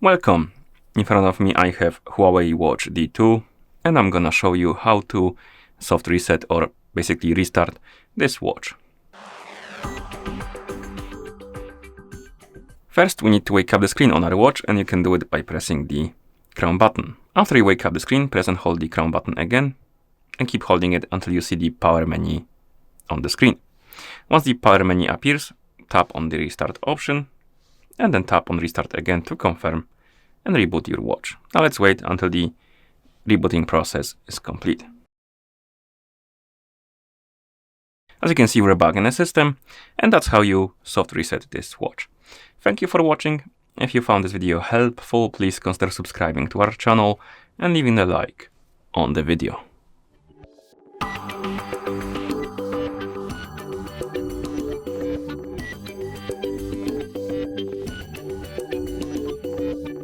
Welcome! In front of me I have Huawei Watch D2 and I'm gonna show you how to soft reset or basically restart this watch. First we need to wake up the screen on our watch, and you can do it by pressing the crown button. After you wake up the screen, press and hold the crown button again and keep holding it until you see the power menu on the screen. Once the power menu appears, tap on the restart option and then tap on restart again to confirm and reboot your watch. Now let's wait until the rebooting process is complete. As you can see, we're back in the system, and that's how you soft reset this watch. Thank you for watching. If you found this video helpful, please consider subscribing to our channel and leaving a like on the video.